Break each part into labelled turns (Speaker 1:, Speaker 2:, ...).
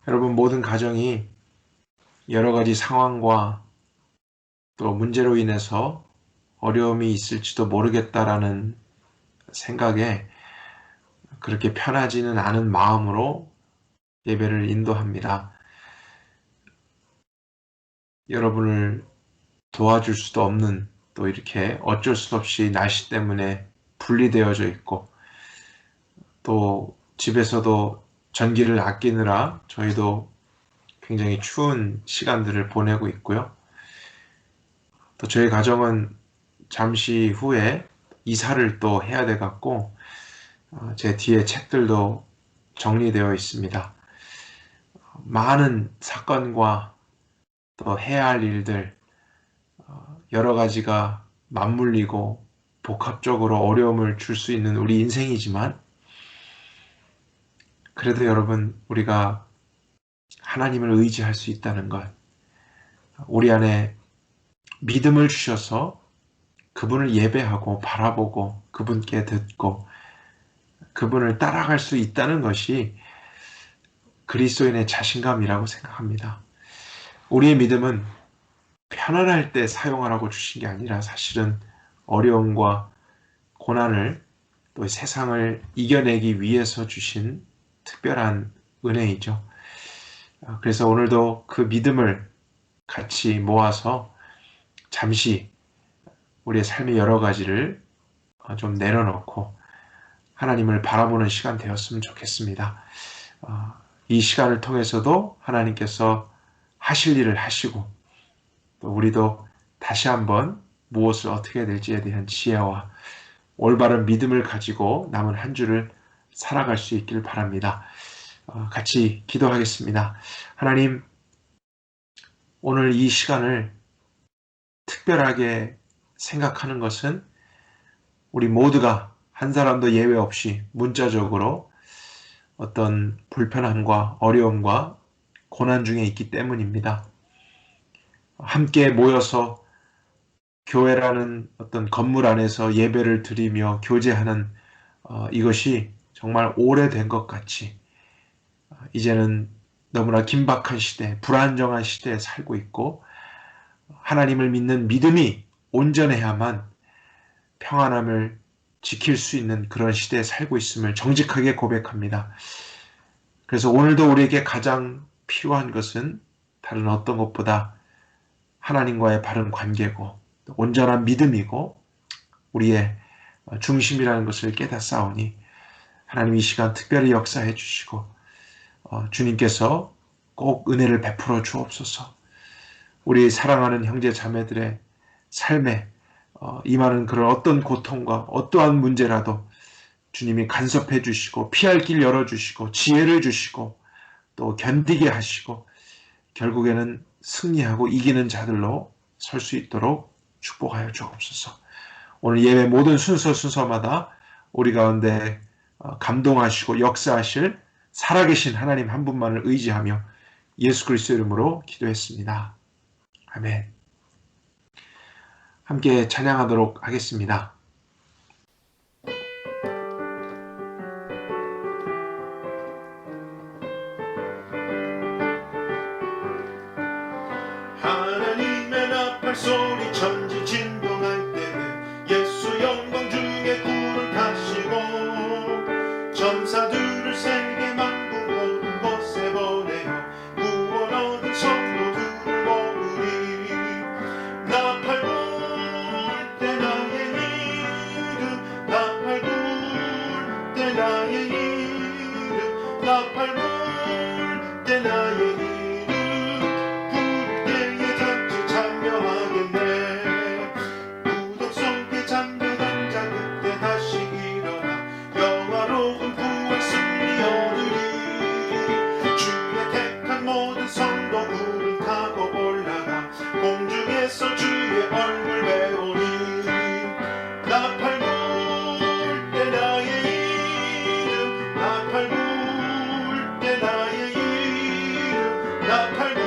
Speaker 1: 여러분, 모든 가정이 여러 가지 상황과 또 문제로 인해서 어려움이 있을지도 모르겠다라는 생각에 그렇게 편하지는 않은 마음으로 예배를 인도합니다. 여러분을 도와줄 수도 없는, 또 이렇게 어쩔 수 없이 날씨 때문에 분리되어져 있고, 또 집에서도 전기를 아끼느라 저희도 굉장히 추운 시간들을 보내고 있고요. 또 저희 가정은 잠시 후에 이사를 또 해야 돼 갖고 제 뒤에 책들도 정리되어 있습니다. 많은 사건과 또 해야 할 일들, 여러 가지가 맞물리고 복합적으로 어려움을 줄 수 있는 우리 인생이지만, 그래도 여러분, 우리가 하나님을 의지할 수 있다는 것, 우리 안에 믿음을 주셔서 그분을 예배하고 바라보고 그분께 듣고 그분을 따라갈 수 있다는 것이 그리스도인의 자신감이라고 생각합니다. 우리의 믿음은 편안할 때 사용하라고 주신 게 아니라 사실은 어려움과 고난을, 또 세상을 이겨내기 위해서 주신 특별한 은혜이죠. 그래서 오늘도 그 믿음을 같이 모아서 잠시 우리의 삶의 여러 가지를 좀 내려놓고 하나님을 바라보는 시간 되었으면 좋겠습니다. 이 시간을 통해서도 하나님께서 하실 일을 하시고, 또 우리도 다시 한번 무엇을 어떻게 해야 될지에 대한 지혜와 올바른 믿음을 가지고 남은 한 주를 살아갈 수 있길 바랍니다. 같이 기도하겠습니다. 하나님, 오늘 이 시간을 특별하게 생각하는 것은 우리 모두가 한 사람도 예외 없이 문자적으로 어떤 불편함과 어려움과 고난 중에 있기 때문입니다. 함께 모여서 교회라는 어떤 건물 안에서 예배를 드리며 교제하는 이것이 정말 오래된 것 같이 이제는 너무나 긴박한 시대, 불안정한 시대에 살고 있고, 하나님을 믿는 믿음이 온전해야만 평안함을 지킬 수 있는 그런 시대에 살고 있음을 정직하게 고백합니다. 그래서 오늘도 우리에게 가장 필요한 것은 다른 어떤 것보다 하나님과의 바른 관계고 온전한 믿음이고 우리의 중심이라는 것을 깨닫사오니 하나님 이 시간 특별히 역사해 주시고 주님께서 꼭 은혜를 베풀어 주옵소서. 우리 사랑하는 형제 자매들의 삶에 임하는 그런 어떤 고통과 어떠한 문제라도 주님이 간섭해 주시고 피할 길 열어주시고 지혜를 주시고 또 견디게 하시고 결국에는 승리하고 이기는 자들로 설 수 있도록 축복하여 주옵소서. 오늘 예배 모든 순서마다 우리 가운데 감동하시고 역사하실 살아계신 하나님 한 분만을 의지하며 예수 그리스도 이름으로 기도했습니다. 아멘. 함께 찬양하도록 하겠습니다.
Speaker 2: 하나님의 나팔 소리 천지 진동할 때에 예수 영광 중에 구를 타시고 천사들을 세계 만국 모든 곳에 보내어 구원 얻은 성도들을 모으리. 나팔 불 때 나의 이름, 나팔 불 때 나의 이름, 나팔 불 때 나의 이름, 공중에서 주의 얼굴 배우니. 나팔 불 때 나의 이름, 나팔 불 때 나의 이름, 나팔 불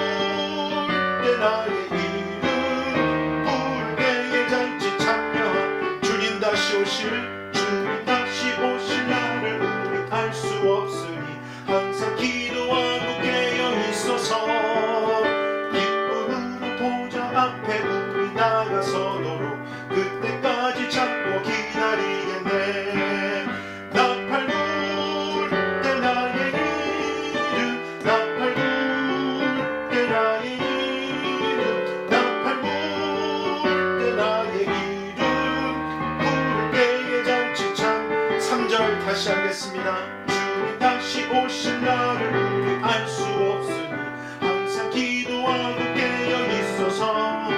Speaker 2: 때 나의 이름, 불때의 잔치 참여한 주님 다시 오실, 주님 다시 오실 날을 우리 알 수 없으니 항상 기도하고 깨어 다시 하겠습니다. 주님 다시 오신 날을 우리 알 수 없으니 항상 기도하고 깨어 있어서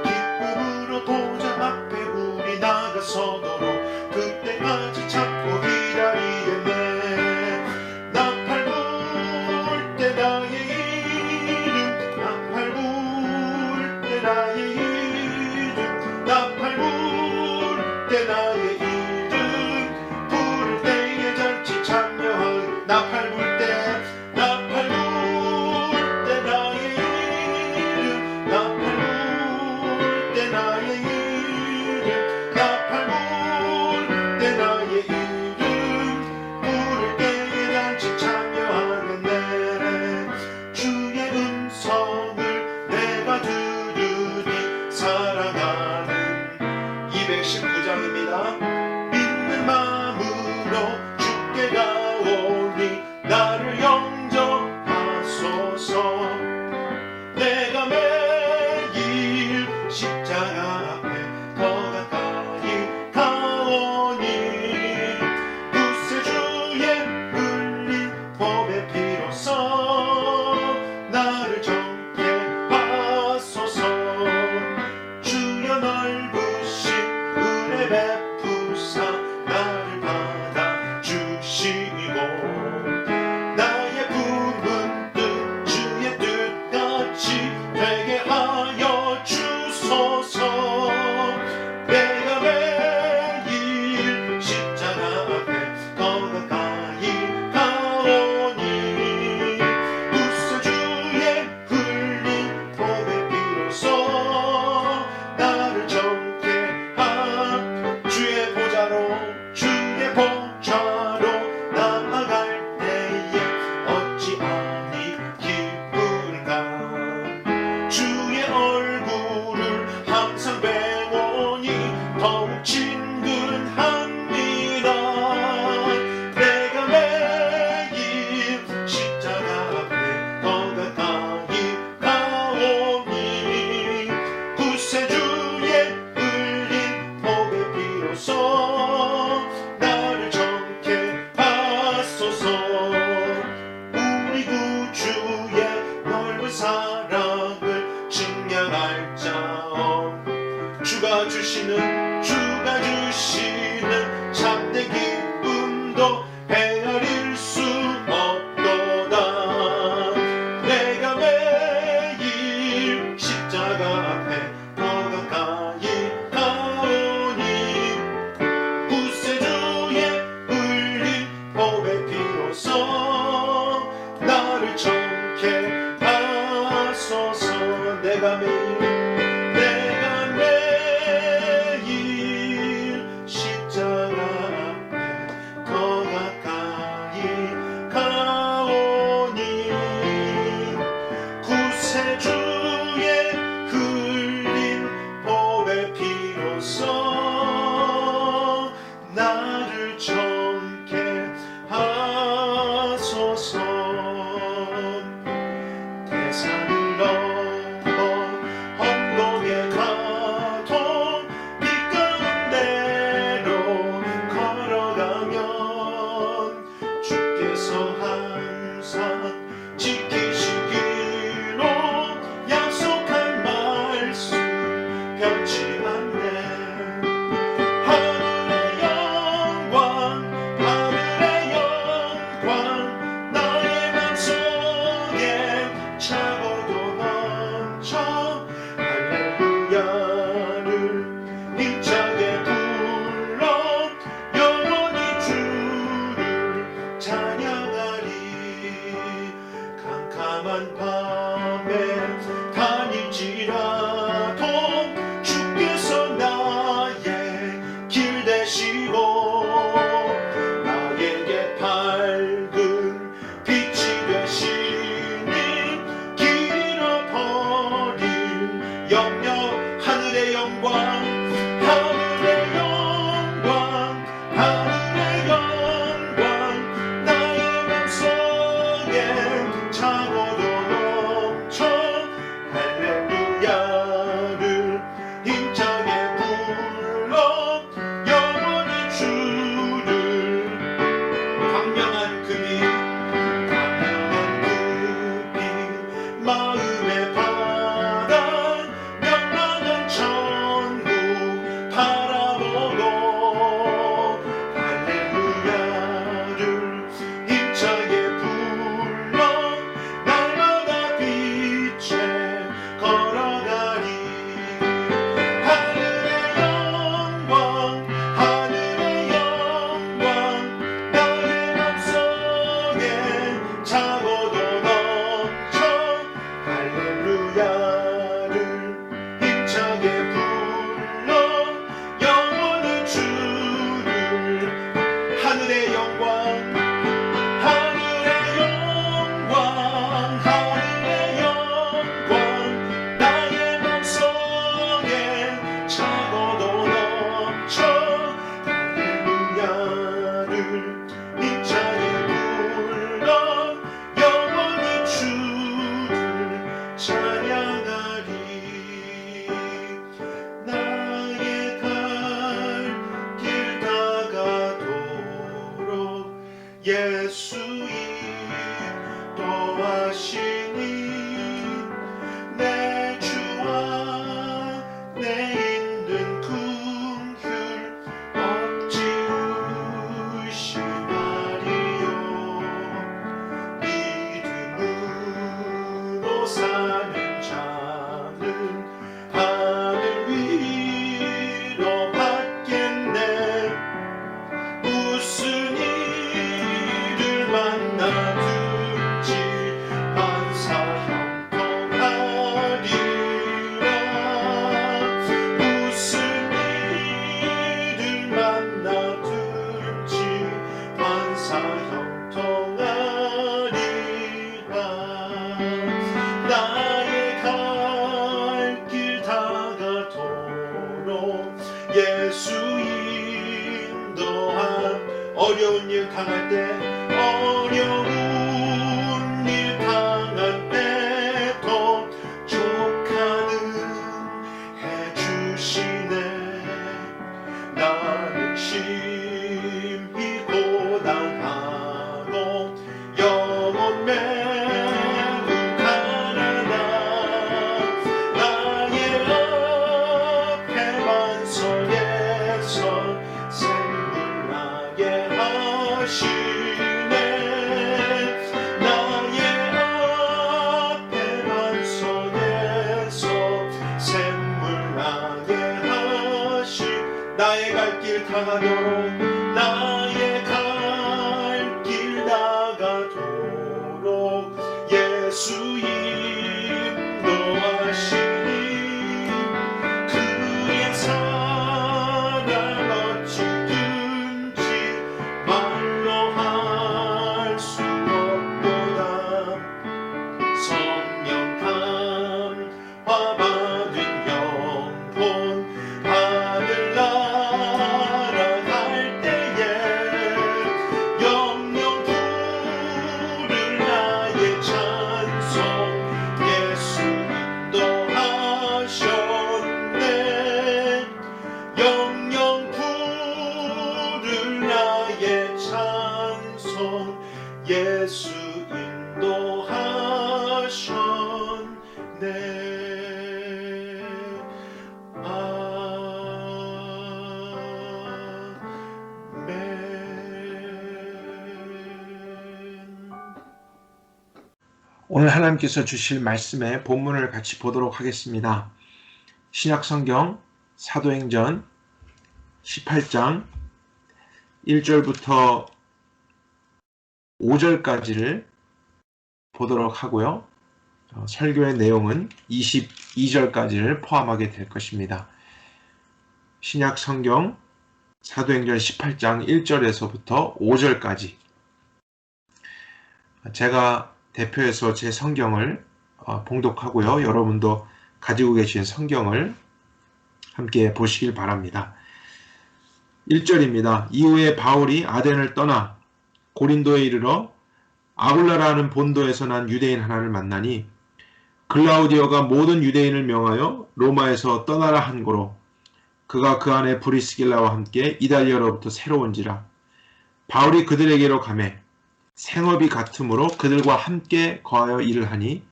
Speaker 2: 기쁨으로 도장 앞에 우리 나가서도록 그때까지 참고 기다리겠네. 나팔 불 때 나의 이름, 나팔 불 때 나의 이름, 나팔 불 때 나의 이름, 부를 때에 잔치 참여하리. 나팔 불 때, 나팔 불 때 나의 이름, 나팔 불 때 나의 이름, 나팔 불 때 나의 이름, 부를 때에 잔치 참여하겠네. 주의 음성을 내가 들으니 사랑하는 219장입니다. 믿는 마음으로 주께 가오니 나를 영접하소서. 내가 매일 십자가 앞에 더 가까이 가오니 구세주의 흘린 몸의 피로써 나를 정케 하소서. 주여 넓으신 은혜 베푸사 나를 받아주시고 나의 품은 뜻 주의 뜻같이 되게 하여 주소서. 내가 매일 십자가 앞에 더 가까이 가오니 구세주의 흘린 몸의 피로써 나를 정케 주의 보좌로 나아갈 때에 어찌하니 기쁠까. 주의 얼굴을 항상 배우니 더욱 친근합니다. 내가 매일 십자가 앞에 더 가까이 가오니 구세주의 흘린 몸의 피로써 나를 정케 하소서. 우리 구주의 넓은 사랑을 증명할 자어 주가 주시는 참된 기쁨도 헤아릴 수 없도다. 내가 매일 십자가 앞에 더 가까이 가오니 구세주의 흘린 몸의 피로써 나를 정케 하소서. 내가 매일 십자가 앞에 더 가까이 예수 인도하시니 내 주와 내 있는 긍휼 어찌 의심하리요. 믿음으로 사는 자는 하늘 위로 받겠네. 무슨 일을 만나든지 반사 형통하리라. 무슨 일을 만나든지 반사 형통하리라. 나의 갈 길 다가도록 예수 인도한. 어려운 일 당할 때 어려운 일 당할 때도 족하는 해주시네. 나는 심히 고단하고 영혼 매우 가난하. 나의 앞에 반석에서 샘물나게 하시네. 나의 앞에 반석에서 샘물나게 하시. 나의 갈 길 다가도록 나의 갈 길 다가도록 예수 인도하시니 그의 사랑 어찌든지 말로 할 수 없도다. 성령 감화 받은 영혼 하늘 날아갈 때에 영영 부를 나의 찬송 예수 인도하셨네. 영영 부를 나의 찬송 예수 인도하셨네. 아멘.
Speaker 1: 오늘 하나님께서 주실 말씀의 본문을 같이 보도록 하겠습니다. 신약성경 사도행전 18장 1절부터 5절까지를 보도록 하고요. 설교의 내용은 22절까지를 포함하게 될 것입니다. 신약성경 사도행전 18장 1절에서부터 5절까지 제가 대표해서 제 성경을 봉독하고요. 여러분도 가지고 계신 성경을 함께 보시길 바랍니다. 1절입니다. 이후에 바울이 아덴을 떠나 고린도에 이르러 아굴라라는 본도에서 난 유대인 하나를 만나니 글라우디오가 모든 유대인을 명하여 로마에서 떠나라 한 고로 그가 그 안에 브리스길라와 함께 이달리아로부터 새로 온지라. 바울이 그들에게로 가매 생업이 같으므로 그들과 함께 거하여 일을 하니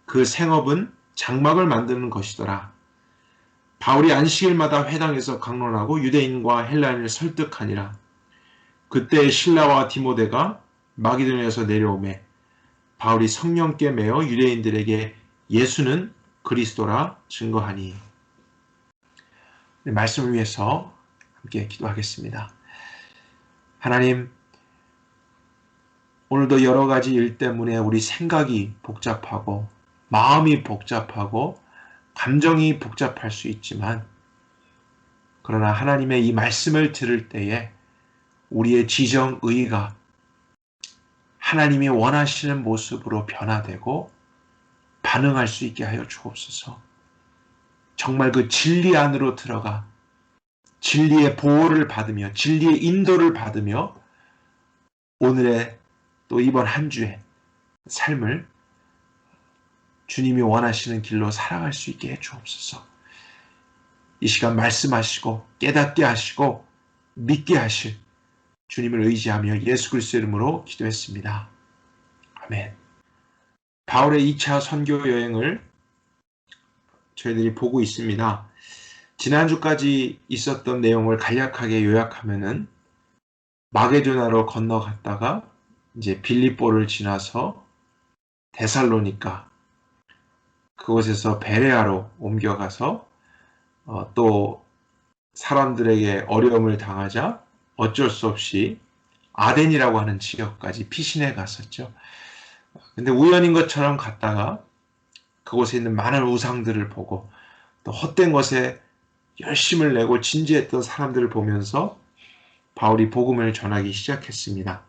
Speaker 1: 그 생업은 장막을 만드는 것이더라. 바울이 안식일마다 회당에서 강론하고 유대인과 헬라인을 설득하니라. 그때 실라와 디모데가 마게도냐에서 내려오매 바울이 성령께 매어 유대인들에게 예수는 그리스도라 증거하니. 말씀을 위해서 함께 기도하겠습니다. 하나님, 오늘도 여러 가지 일 때문에 우리 생각이 복잡하고 마음이 복잡하고 감정이 복잡할 수 있지만 그러나 하나님의 이 말씀을 들을 때에 우리의 지정의가 하나님이 원하시는 모습으로 변화되고 반응할 수 있게 하여 주옵소서. 정말 그 진리 안으로 들어가 진리의 보호를 받으며 진리의 인도를 받으며 오늘의 또 이번 한 주의 삶을 주님이 원하시는 길로 살아갈 수 있게 해 주옵소서. 이 시간 말씀하시고 깨닫게 하시고 믿게 하실 주님을 의지하며 예수 그리스도 이름으로 기도했습니다. 아멘. 바울의 2차 선교 여행을 저희들이 보고 있습니다. 지난주까지 있었던 내용을 간략하게 요약하면은 마게도나로 건너갔다가 이제 빌립보를 지나서 데살로니가, 그곳에서 베레아로 옮겨가서 또 사람들에게 어려움을 당하자 어쩔 수 없이 아덴이라고 하는 지역까지 피신해 갔었죠. 근데 우연인 것처럼 갔다가 그곳에 있는 많은 우상들을 보고 또 헛된 것에 열심을 내고 진지했던 사람들을 보면서 바울이 복음을 전하기 시작했습니다.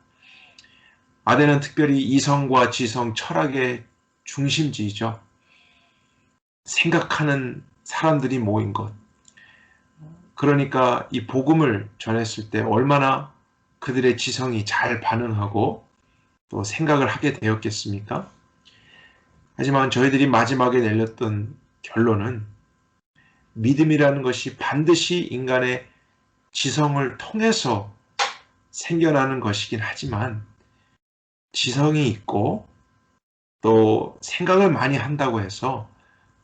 Speaker 1: 아덴은 특별히 이성과 지성, 철학의 중심지이죠. 생각하는 사람들이 모인 것. 그러니까 이 복음을 전했을 때 얼마나 그들의 지성이 잘 반응하고 또 생각을 하게 되었겠습니까? 하지만 저희들이 마지막에 내렸던 결론은 믿음이라는 것이 반드시 인간의 지성을 통해서 생겨나는 것이긴 하지만 지성이 있고 또 생각을 많이 한다고 해서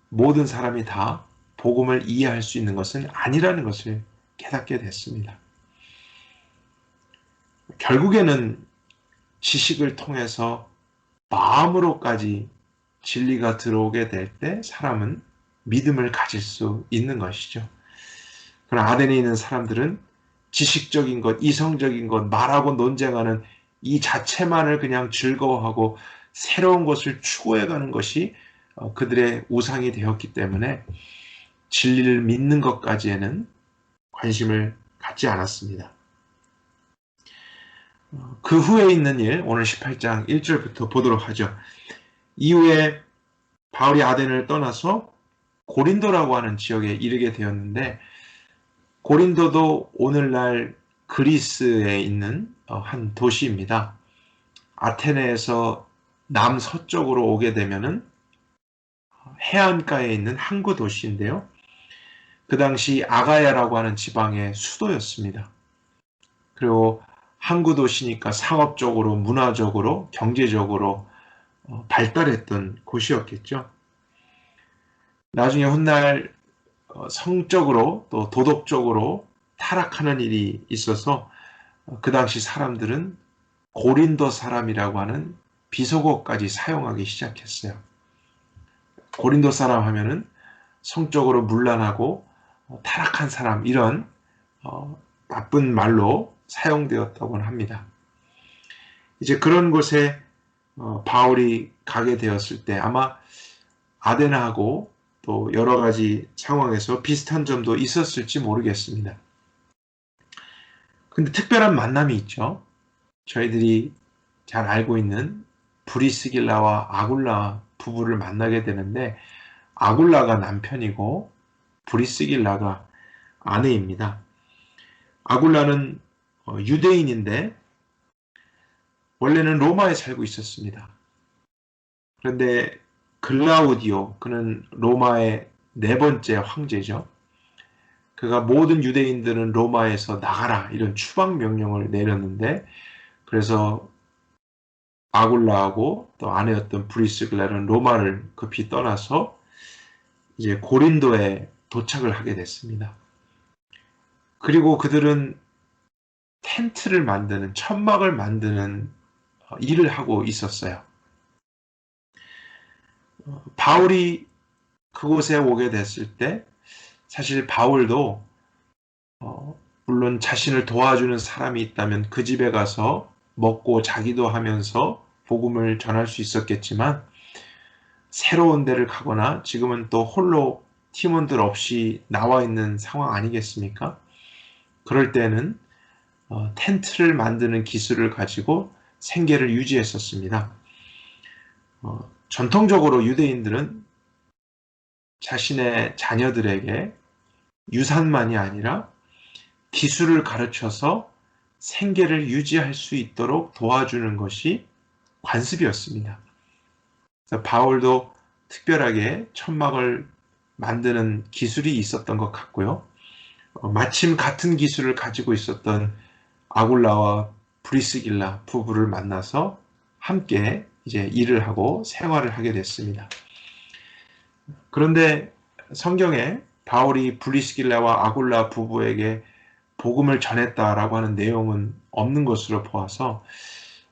Speaker 1: 모든 사람이 다 복음을 이해할 수 있는 것은 아니라는 것을 깨닫게 됐습니다. 결국에는 지식을 통해서 마음으로까지 진리가 들어오게 될 때 사람은 믿음을 가질 수 있는 것이죠. 그러나 아덴에 있는 사람들은 지식적인 것, 이성적인 것, 말하고 논쟁하는 이 자체만을 그냥 즐거워하고 새로운 것을 추구해가는 것이 그들의 우상이 되었기 때문에 진리를 믿는 것까지에는 관심을 갖지 않았습니다. 그 후에 있는 일, 오늘 18장 1절부터 보도록 하죠. 이후에 바울이 아덴을 떠나서 고린도라고 하는 지역에 이르게 되었는데, 고린도도 오늘날 그리스에 있는 한 도시입니다. 아테네에서 남서쪽으로 오게 되면은 해안가에 있는 항구 도시인데요. 그 당시 아가야라고 하는 지방의 수도였습니다. 그리고 항구 도시니까 상업적으로, 문화적으로, 경제적으로 발달했던 곳이었겠죠. 나중에 훗날 성적으로 또 도덕적으로 타락하는 일이 있어서 그 당시 사람들은 고린도 사람이라고 하는 비속어까지 사용하기 시작했어요. 고린도 사람 하면은 성적으로 문란하고 타락한 사람, 이런 나쁜 말로 사용되었다고 합니다. 이제 그런 곳에 바울이 가게 되었을 때 아마 아데나하고 또 여러 가지 상황에서 비슷한 점도 있었을지 모르겠습니다. 근데 특별한 만남이 있죠. 저희들이 잘 알고 있는 브리스길라와 아굴라 부부를 만나게 되는데, 아굴라가 남편이고 브리스길라가 아내입니다. 아굴라는 유대인인데 원래는 로마에 살고 있었습니다. 그런데 글라우디오, 그는 로마의 네 번째 황제죠. 그가 모든 유대인들은 로마에서 나가라, 이런 추방 명령을 내렸는데, 그래서 아굴라하고 또 아내였던 브리스길라는 로마를 급히 떠나서 이제 고린도에 도착을 하게 됐습니다. 그리고 그들은 텐트를 만드는, 천막을 만드는 일을 하고 있었어요. 바울이 그곳에 오게 됐을 때 사실 바울도 물론 자신을 도와주는 사람이 있다면 그 집에 가서 먹고 자기도 하면서 복음을 전할 수 있었겠지만, 새로운 데를 가거나 지금은 또 홀로 팀원들 없이 나와 있는 상황 아니겠습니까? 그럴 때는 텐트를 만드는 기술을 가지고 생계를 유지했었습니다. 전통적으로 유대인들은 자신의 자녀들에게 유산만이 아니라 기술을 가르쳐서 생계를 유지할 수 있도록 도와주는 것이 관습이었습니다. 그래서 바울도 특별하게 천막을 만드는 기술이 있었던 것 같고요. 마침 같은 기술을 가지고 있었던 아굴라와 브리스길라 부부를 만나서 함께 이제 일을 하고 생활을 하게 됐습니다. 그런데 성경에 바울이 브리스길라와 아굴라 부부에게 복음을 전했다라고 하는 내용은 없는 것으로 보아서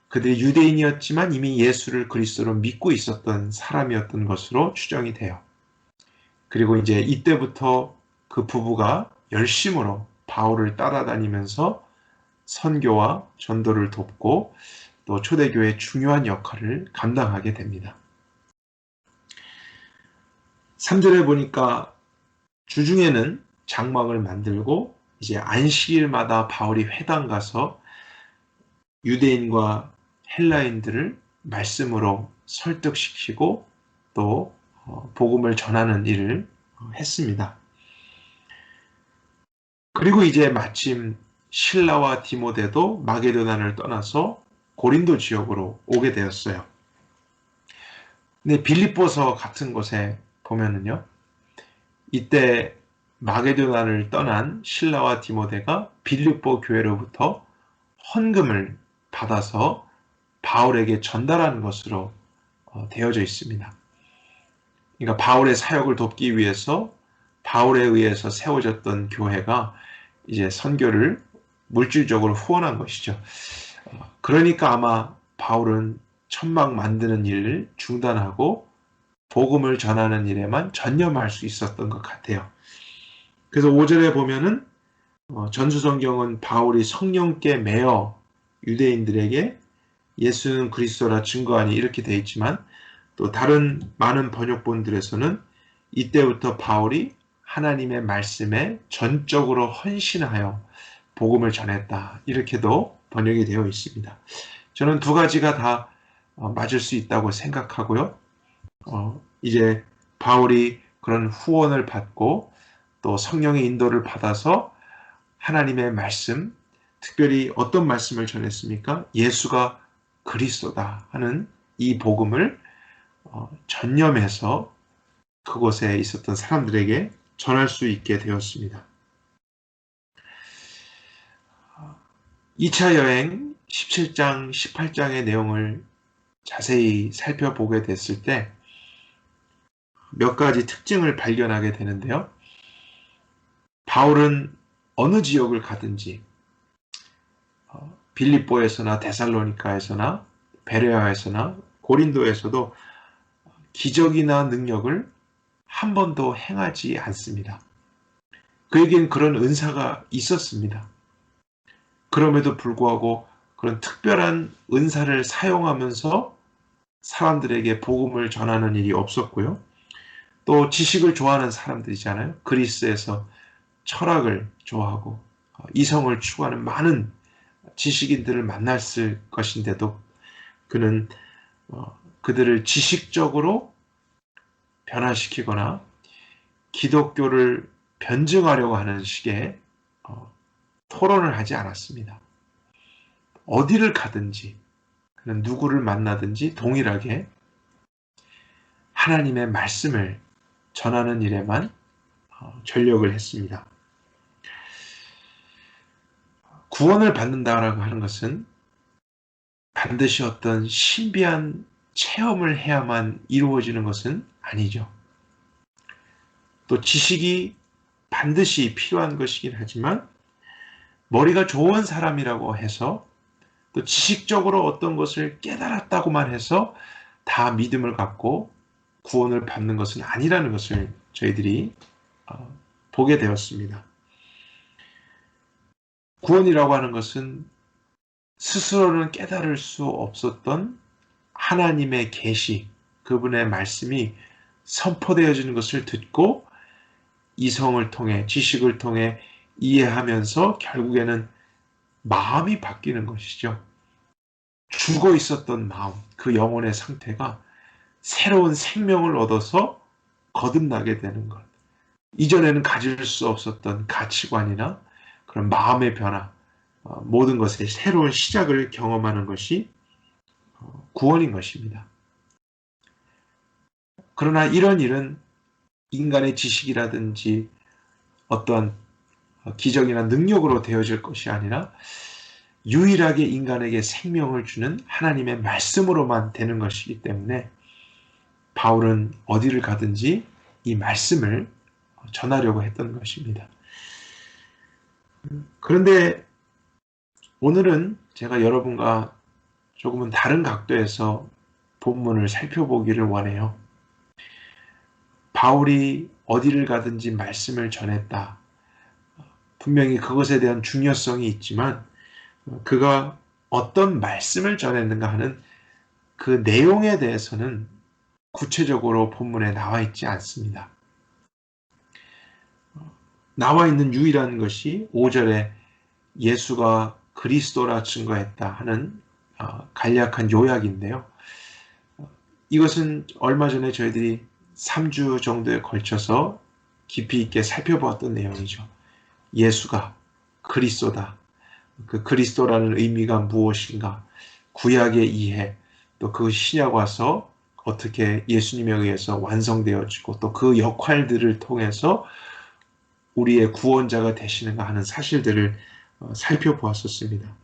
Speaker 1: 그들이 유대인이었지만 이미 예수를 그리스도로 믿고 있었던 사람이었던 것으로 추정이 돼요. 그리고 이제 이때부터 그 부부가 열심으로 바울을 따라다니면서 선교와 전도를 돕고 또 초대교회의 중요한 역할을 감당하게 됩니다. 3절에 보니까 주중에는 장막을 만들고 이제 안식일마다 바울이 회당 가서 유대인과 헬라인들을 말씀으로 설득시키고 또 복음을 전하는 일을 했습니다. 그리고 이제 마침 실라와 디모데도 마게도나를 떠나서 고린도 지역으로 오게 되었어요. 근데 빌립보서 같은 곳에 보면은요, 이때 마게도나를 떠난 실라와 디모데가 빌립보 교회로부터 헌금을 받아서 바울에게 전달하는 것으로 되어져 있습니다. 그러니까 바울의 사역을 돕기 위해서 바울에 의해서 세워졌던 교회가 이제 선교를 물질적으로 후원한 것이죠. 그러니까 아마 바울은 천막 만드는 일을 중단하고 복음을 전하는 일에만 전념할 수 있었던 것 같아요. 그래서 5절에 보면은 전수성경은 바울이 성령께 매어 유대인들에게 예수는 그리스도라 증거하니 이렇게 되어 있지만 또 다른 많은 번역본들에서는 이때부터 바울이 하나님의 말씀에 전적으로 헌신하여 복음을 전했다, 이렇게도 번역이 되어 있습니다. 저는 두 가지가 다 맞을 수 있다고 생각하고요. 이제 바울이 그런 후원을 받고 또 성령의 인도를 받아서 하나님의 말씀, 특별히 어떤 말씀을 전했습니까? 예수가 그리스도다 하는 이 복음을 전념해서 그곳에 있었던 사람들에게 전할 수 있게 되었습니다. 2차 여행 17장, 18장의 내용을 자세히 살펴보게 됐을 때 몇 가지 특징을 발견하게 되는데요. 바울은 어느 지역을 가든지 빌립보에서나 데살로니카에서나 베레아에서나 고린도에서도 기적이나 능력을 한 번도 행하지 않습니다. 그에겐 그런 은사가 있었습니다. 그럼에도 불구하고 그런 특별한 은사를 사용하면서 사람들에게 복음을 전하는 일이 없었고요. 또 지식을 좋아하는 사람들이잖아요. 그리스에서 철학을 좋아하고 이성을 추구하는 많은 지식인들을 만났을 것인데도 그는 그들을 지식적으로 변화시키거나 기독교를 변증하려고 하는 식의 토론을 하지 않았습니다. 어디를 가든지 그는 누구를 만나든지 동일하게 하나님의 말씀을 전하는 일에만 전력을 했습니다. 구원을 받는다라고 하는 것은 반드시 어떤 신비한 체험을 해야만 이루어지는 것은 아니죠. 또 지식이 반드시 필요한 것이긴 하지만 머리가 좋은 사람이라고 해서 또 지식적으로 어떤 것을 깨달았다고만 해서 다 믿음을 갖고 구원을 받는 것은 아니라는 것을 저희들이 보게 되었습니다. 구원이라고 하는 것은 스스로는 깨달을 수 없었던 하나님의 계시, 그분의 말씀이 선포되어지는 것을 듣고 이성을 통해, 지식을 통해 이해하면서 결국에는 마음이 바뀌는 것이죠. 죽어 있었던 마음, 그 영혼의 상태가 새로운 생명을 얻어서 거듭나게 되는 것. 이전에는 가질 수 없었던 가치관이나 그런 마음의 변화, 모든 것의 새로운 시작을 경험하는 것이 구원인 것입니다. 그러나 이런 일은 인간의 지식이라든지 어떠한 기적이나 능력으로 되어질 것이 아니라 유일하게 인간에게 생명을 주는 하나님의 말씀으로만 되는 것이기 때문에 바울은 어디를 가든지 이 말씀을 전하려고 했던 것입니다. 그런데 오늘은 제가 여러분과 조금은 다른 각도에서 본문을 살펴보기를 원해요. 바울이 어디를 가든지 말씀을 전했다. 분명히 그것에 대한 중요성이 있지만 그가 어떤 말씀을 전했는가 하는 그 내용에 대해서는 구체적으로 본문에 나와 있지 않습니다. 나와 있는 유일한 것이 5절에 예수가 그리스도라 증거했다 하는 간략한 요약인데요. 이것은 얼마 전에 저희들이 3주 정도에 걸쳐서 깊이 있게 살펴보았던 내용이죠. 예수가 그리스도다. 그 그리스도라는 의미가 무엇인가? 구약의 이해, 또 그 신약 와서 어떻게 예수님에 의해서 완성되어지고 또 그 역할들을 통해서 우리의 구원자가 되시는가 하는 사실들을 살펴보았었습니다.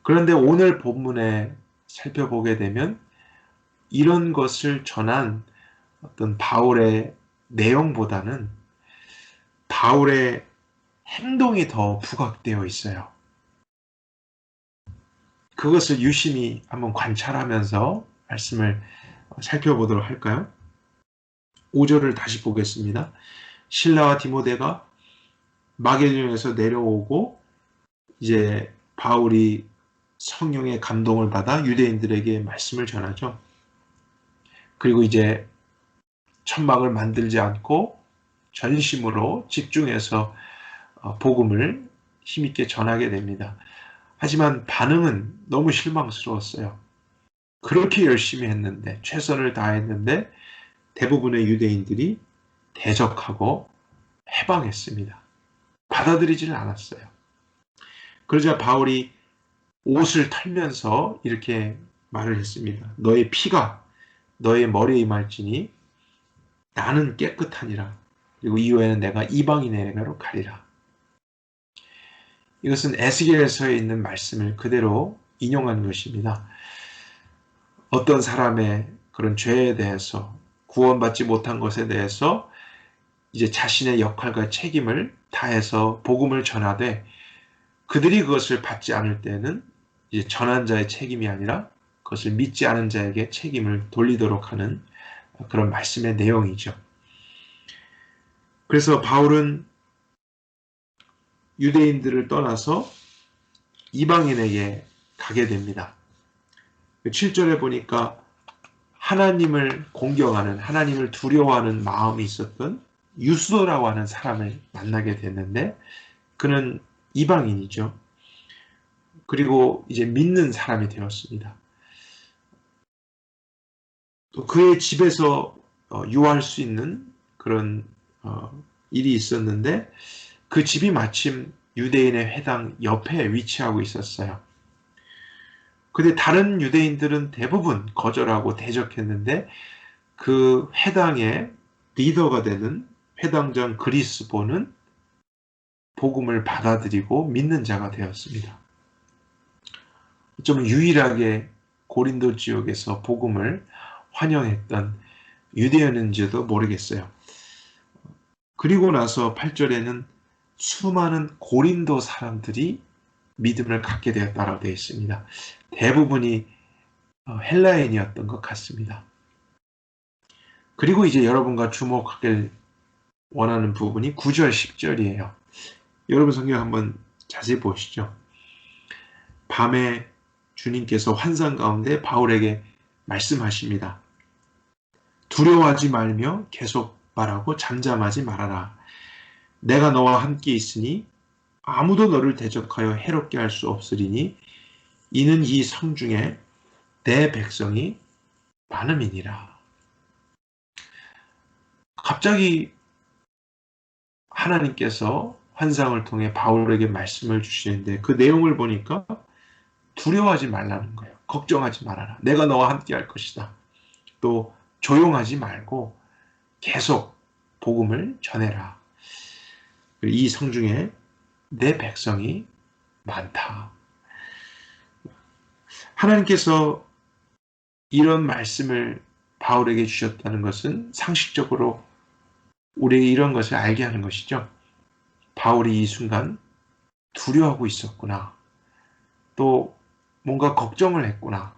Speaker 1: 그런데 오늘 본문에 살펴보게 되면 이런 것을 전한 어떤 바울의 내용보다는 바울의 행동이 더 부각되어 있어요. 그것을 유심히 한번 관찰하면서 말씀을 살펴보도록 할까요? 5절을 다시 보겠습니다. 실라와 디모데가 마게도냐에서 내려오고 이제 바울이 성령의 감동을 받아 유대인들에게 말씀을 전하죠. 그리고 이제 천막을 만들지 않고 전심으로 집중해서 복음을 힘있게 전하게 됩니다. 하지만 반응은 너무 실망스러웠어요. 그렇게 열심히 했는데, 최선을 다했는데 대부분의 유대인들이 대적하고 해방했습니다. 받아들이지를 않았어요. 그러자 바울이 옷을 털면서 이렇게 말을 했습니다. 너의 피가 너의 머리에 임할지니 나는 깨끗하니라. 그리고 이후에는 내가 이방인에게로 가리라. 이것은 에스겔서에 있는 말씀을 그대로 인용한 것입니다. 어떤 사람의 그런 죄에 대해서 구원받지 못한 것에 대해서 이제 자신의 역할과 책임을 다해서 복음을 전하되 그들이 그것을 받지 않을 때는 이제 전한 자의 책임이 아니라 그것을 믿지 않은 자에게 책임을 돌리도록 하는 그런 말씀의 내용이죠. 그래서 바울은 유대인들을 떠나서 이방인에게 가게 됩니다. 7절에 보니까 하나님을 공경하는, 하나님을 두려워하는 마음이 있었던 유스도라고 하는 사람을 만나게 됐는데 그는 이방인이죠. 그리고 이제 믿는 사람이 되었습니다. 또 그의 집에서 유할 수 있는 그런 일이 있었는데 그 집이 마침 유대인의 회당 옆에 위치하고 있었어요. 근데 다른 유대인들은 대부분 거절하고 대적했는데 그 회당의 리더가 되는 회당장 그리스보는 복음을 받아들이고 믿는 자가 되었습니다. 좀 유일하게 고린도 지역에서 복음을 환영했던 유대인인지도 모르겠어요. 그리고 나서 8절에는 수많은 고린도 사람들이 믿음을 갖게 되었다라고 되어 있습니다. 대부분이 헬라인이었던 것 같습니다. 그리고 이제 여러분과 주목하길 원하는 부분이 9절, 10절이에요. 여러분 성경 한번 자세히 보시죠. 밤에 주님께서 환상 가운데 바울에게 말씀하십니다. 두려워하지 말며 계속 말하고 잠잠하지 말아라. 내가 너와 함께 있으니 아무도 너를 대적하여 해롭게 할 수 없으리니 이는 이 성중에 내 백성이 많음이니라. 갑자기 하나님께서 환상을 통해 바울에게 말씀을 주시는데 그 내용을 보니까 두려워하지 말라는 거예요. 걱정하지 말아라. 내가 너와 함께 할 것이다. 또 조용하지 말고 계속 복음을 전해라. 이 성중에 내 백성이 많다. 하나님께서 이런 말씀을 바울에게 주셨다는 것은 상식적으로 우리에게 이런 것을 알게 하는 것이죠. 바울이 이 순간 두려워하고 있었구나. 또 뭔가 걱정을 했구나.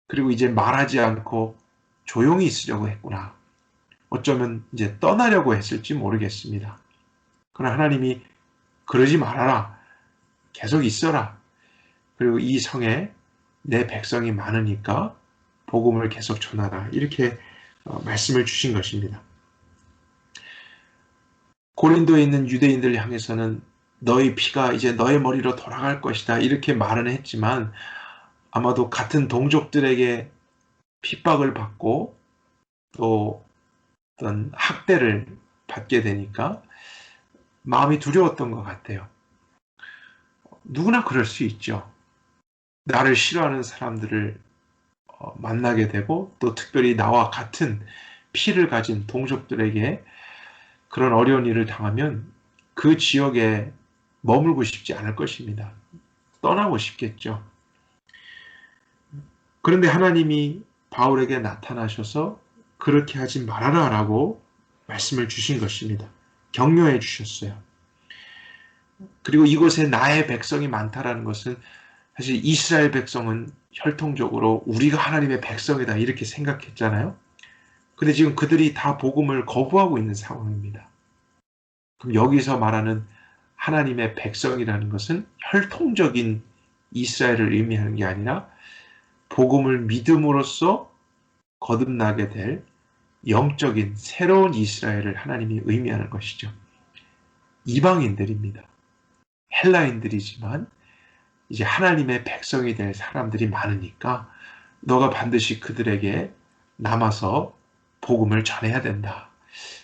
Speaker 1: 그리고 이제 말하지 않고 조용히 있으려고 했구나. 어쩌면 이제 떠나려고 했을지 모르겠습니다. 그러나 하나님이 그러지 말아라. 계속 있어라. 그리고 이 성에 내 백성이 많으니까 복음을 계속 전하라. 이렇게 말씀을 주신 것입니다. 고린도에 있는 유대인들 향해서는 너희 피가 이제 너의 머리로 돌아갈 것이다. 이렇게 말은 했지만 아마도 같은 동족들에게 핍박을 받고 또 어떤 학대를 받게 되니까 마음이 두려웠던 것 같아요. 누구나 그럴 수 있죠. 나를 싫어하는 사람들을 만나게 되고 또 특별히 나와 같은 피를 가진 동족들에게 그런 어려운 일을 당하면 그 지역에 머물고 싶지 않을 것입니다. 떠나고 싶겠죠. 그런데 하나님이 바울에게 나타나셔서 그렇게 하지 말아라 라고 말씀을 주신 것입니다. 격려해 주셨어요. 그리고 이곳에 나의 백성이 많다라는 것은 사실 이스라엘 백성은 혈통적으로 우리가 하나님의 백성이다 이렇게 생각했잖아요. 근데 지금 그들이 다 복음을 거부하고 있는 상황입니다. 그럼 여기서 말하는 하나님의 백성이라는 것은 혈통적인 이스라엘을 의미하는 게 아니라 복음을 믿음으로써 거듭나게 될 영적인 새로운 이스라엘을 하나님이 의미하는 것이죠. 이방인들입니다. 헬라인들이지만 이제 하나님의 백성이 될 사람들이 많으니까 너가 반드시 그들에게 남아서 복음을 전해야 된다.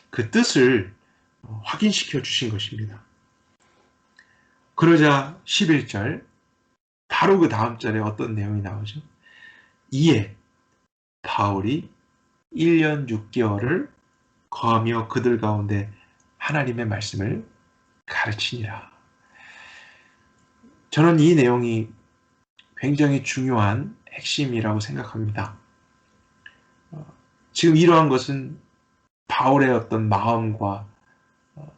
Speaker 1: 그 뜻을 확인시켜 주신 것입니다. 그러자 11절 바로 그 다음 절에 어떤 내용이 나오죠? 이에 바울이 1년 6개월을 거하며 그들 가운데 하나님의 말씀을 가르치니라. 저는 이 내용이 굉장히 중요한 핵심이라고 생각합니다. 지금 이러한 것은 바울의 어떤 마음과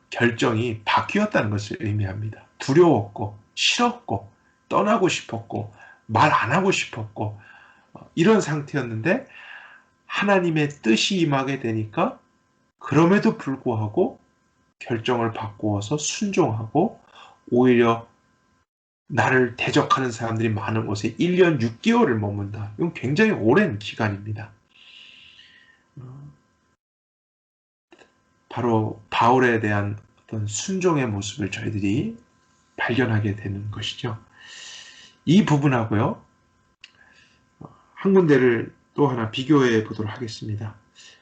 Speaker 1: 결정이 바뀌었다는 것을 의미합니다. 두려웠고 싫었고 떠나고 싶었고 말 안 하고 싶었고 이런 상태였는데 하나님의 뜻이 임하게 되니까 그럼에도 불구하고 결정을 바꾸어서 순종하고 오히려 나를 대적하는 사람들이 많은 곳에 1년 6개월을 머문다. 이건 굉장히 오랜 기간입니다. 바로 바울에 대한 어떤 순종의 모습을 저희들이 발견하게 되는 것이죠. 이 부분하고요. 한 군데를 또 하나 비교해 보도록 하겠습니다.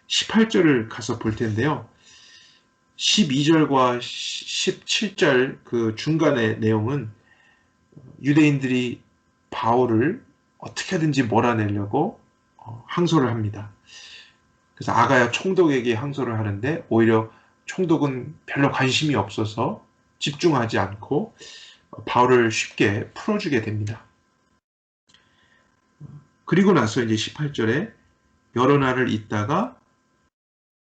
Speaker 1: 18절을 가서 볼 텐데요. 12절과 17절 그 중간의 내용은 유대인들이 바울을 어떻게든지 몰아내려고 항소를 합니다. 그래서 아가야 총독에게 항소를 하는데 오히려 총독은 별로 관심이 없어서 집중하지 않고 바울을 쉽게 풀어주게 됩니다. 그리고 나서 이제 18절에 여러 날을 있다가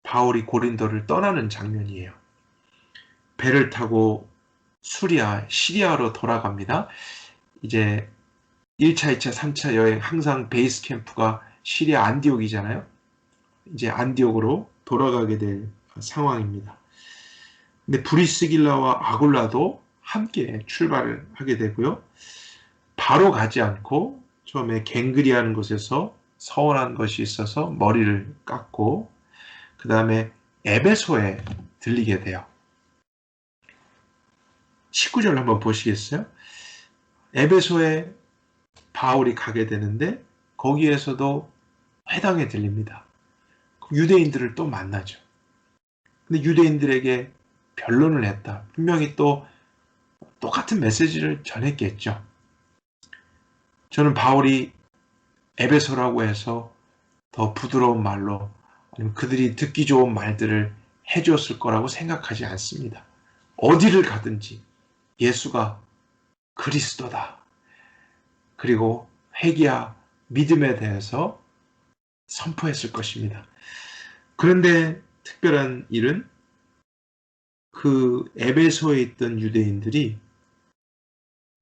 Speaker 1: 바울이 고린도를 떠나는 장면이에요. 배를 타고 시리아로 돌아갑니다. 이제 1차, 2차, 3차 여행 항상 베이스 캠프가 시리아 안디옥이잖아요. 이제 안디옥으로 돌아가게 될 상황입니다. 근데 브리스길라와 아굴라도 함께 출발을 하게 되고요. 바로 가지 않고 처음에 갱그리하는 곳에서 서원한 것이 있어서 머리를 깎고 그 다음에 에베소에 들리게 돼요. 19절 한번 보시겠어요? 에베소에 바울이 가게 되는데 거기에서도 회당에 들립니다. 유대인들을 또 만나죠. 근데 유대인들에게 변론을 했다. 분명히 또 똑같은 메시지를 전했겠죠. 저는 바울이 에베소라고 해서 더 부드러운 말로 아니면 그들이 듣기 좋은 말들을 해주었을 거라고 생각하지 않습니다. 어디를 가든지 예수가 그리스도다. 그리고 회개와 믿음에 대해서 선포했을 것입니다. 그런데 특별한 일은 그 에베소에 있던 유대인들이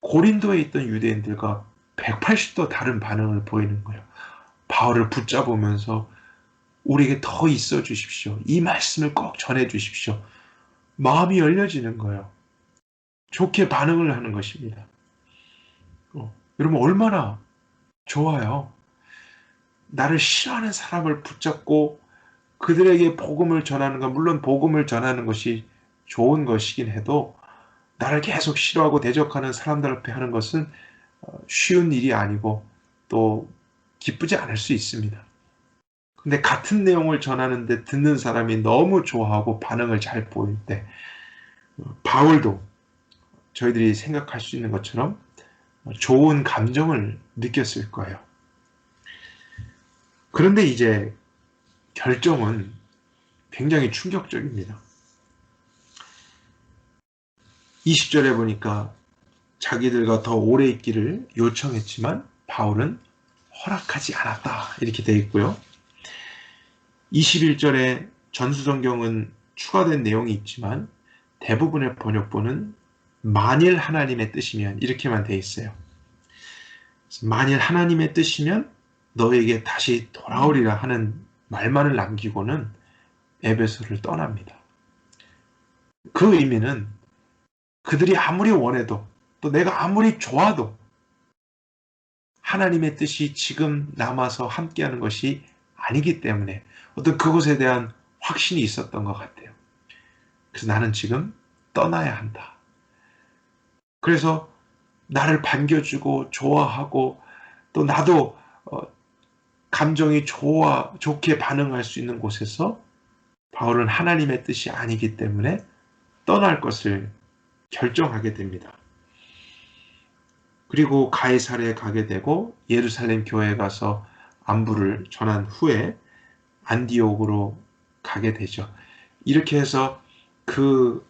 Speaker 1: 고린도에 있던 유대인들과 180도 다른 반응을 보이는 거예요. 바울을 붙잡으면서 우리에게 더 있어 주십시오. 이 말씀을 꼭 전해 주십시오. 마음이 열려지는 거예요. 좋게 반응을 하는 것입니다. 여러분 얼마나 좋아요. 나를 싫어하는 사람을 붙잡고 그들에게 복음을 전하는 건 물론 복음을 전하는 것이 좋은 것이긴 해도 나를 계속 싫어하고 대적하는 사람들 앞에 하는 것은 쉬운 일이 아니고 또 기쁘지 않을 수 있습니다. 근데 같은 내용을 전하는데 듣는 사람이 너무 좋아하고 반응을 잘 보일 때 바울도 저희들이 생각할 수 있는 것처럼 좋은 감정을 느꼈을 거예요. 그런데 이제 결정은 굉장히 충격적입니다. 20절에 보니까 자기들과 더 오래 있기를 요청했지만 바울은 허락하지 않았다. 이렇게 되어 있고요. 21절에 전수성경은 추가된 내용이 있지만 대부분의 번역본은 만일 하나님의 뜻이면 이렇게만 되어 있어요. 만일 하나님의 뜻이면 너에게 다시 돌아오리라 하는 말만을 남기고는 에베소를 떠납니다. 그 의미는 그들이 아무리 원해도 또 내가 아무리 좋아도 하나님의 뜻이 지금 남아서 함께하는 것이 아니기 때문에 어떤 그것에 대한 확신이 있었던 것 같아요. 그래서 나는 지금 떠나야 한다. 그래서 나를 반겨주고 좋아하고 또 나도 감정이 좋게 반응할 수 있는 곳에서 바울은 하나님의 뜻이 아니기 때문에 떠날 것을 결정하게 됩니다. 그리고 가이사랴에 가게 되고 예루살렘 교회에 가서 안부를 전한 후에 안디옥으로 가게 되죠. 이렇게 해서 그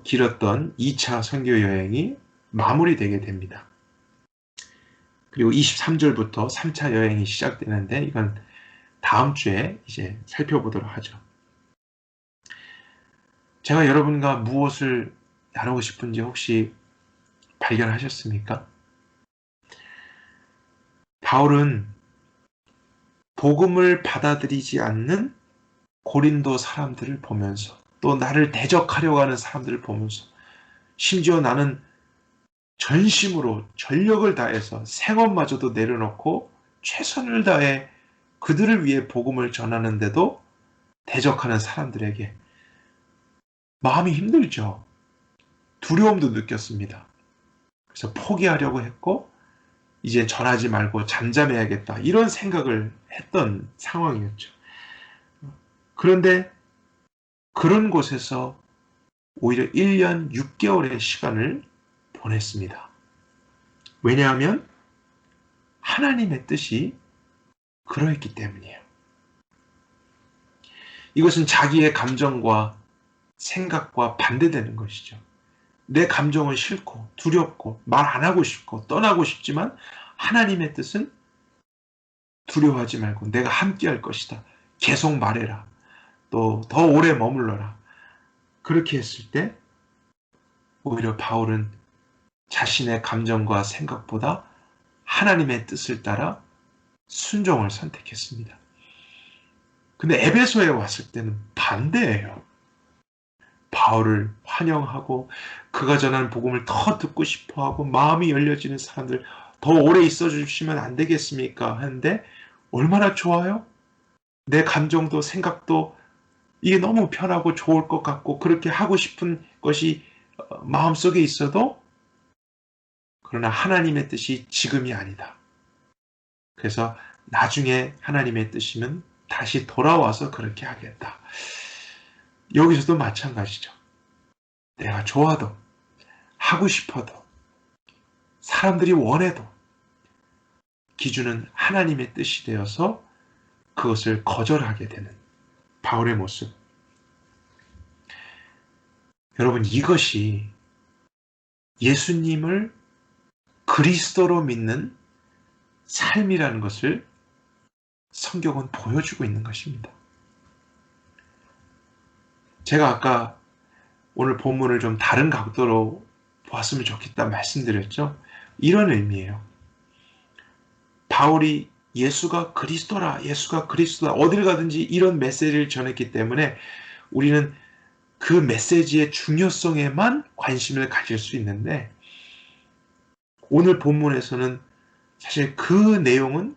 Speaker 1: 길었던 2차 선교 여행이 마무리되게 됩니다. 그리고 23절부터 3차 여행이 시작되는데 이건 다음 주에 이제 살펴보도록 하죠. 제가 여러분과 무엇을 나누고 싶은지 혹시 발견하셨습니까? 바울은 복음을 받아들이지 않는 고린도 사람들을 보면서 또 나를 대적하려고 하는 사람들을 보면서 심지어 나는 전심으로 전력을 다해서 생업마저도 내려놓고 최선을 다해 그들을 위해 복음을 전하는데도 대적하는 사람들에게 마음이 힘들죠. 두려움도 느꼈습니다. 그래서 포기하려고 했고 이제 전하지 말고 잠잠해야겠다 이런 생각을 했던 상황이었죠. 그런데 그런 곳에서 오히려 1년 6개월의 시간을 보냈습니다. 왜냐하면 하나님의 뜻이 그러했기 때문이에요. 이것은 자기의 감정과 생각과 반대되는 것이죠. 내 감정은 싫고 두렵고 말 안 하고 싶고 떠나고 싶지만 하나님의 뜻은 두려워하지 말고 내가 함께 할 것이다. 계속 말해라. 또 더 오래 머물러라. 그렇게 했을 때 오히려 바울은 자신의 감정과 생각보다 하나님의 뜻을 따라 순종을 선택했습니다. 근데 에베소에 왔을 때는 반대예요. 바울을 환영하고 그가 전하는 복음을 더 듣고 싶어하고 마음이 열려지는 사람들 더 오래 있어 주시면 안 되겠습니까? 하는데 얼마나 좋아요? 내 감정도 생각도 이게 너무 편하고 좋을 것 같고 그렇게 하고 싶은 것이 마음속에 있어도 그러나 하나님의 뜻이 지금이 아니다. 그래서 나중에 하나님의 뜻이면 다시 돌아와서 그렇게 하겠다. 여기서도 마찬가지죠. 내가 좋아도 하고 싶어도 사람들이 원해도 기준은 하나님의 뜻이 되어서 그것을 거절하게 되는 바울의 모습. 여러분 이것이 예수님을 그리스도로 믿는 삶이라는 것을 성경은 보여주고 있는 것입니다. 제가 아까 오늘 본문을 좀 다른 각도로 보았으면 좋겠다 말씀드렸죠. 이런 의미예요. 바울이 예수가 그리스도라, 예수가 그리스도다, 어딜 가든지 이런 메시지를 전했기 때문에 우리는 그 메시지의 중요성에만 관심을 가질 수 있는데, 오늘 본문에서는 사실 그 내용은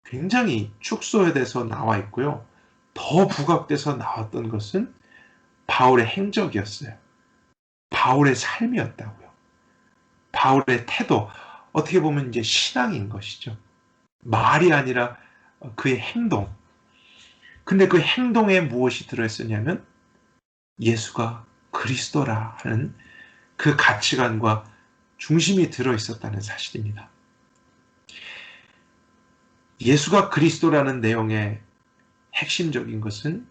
Speaker 1: 굉장히 축소돼서 나와 있고요. 더 부각돼서 나왔던 것은 바울의 행적이었어요. 바울의 삶이었다고요. 바울의 태도, 어떻게 보면 이제 신앙인 것이죠. 말이 아니라 그의 행동. 근데 그 행동에 무엇이 들어있었냐면 예수가 그리스도라 하는 그 가치관과 중심이 들어있었다는 사실입니다. 예수가 그리스도라는 내용의 핵심적인 것은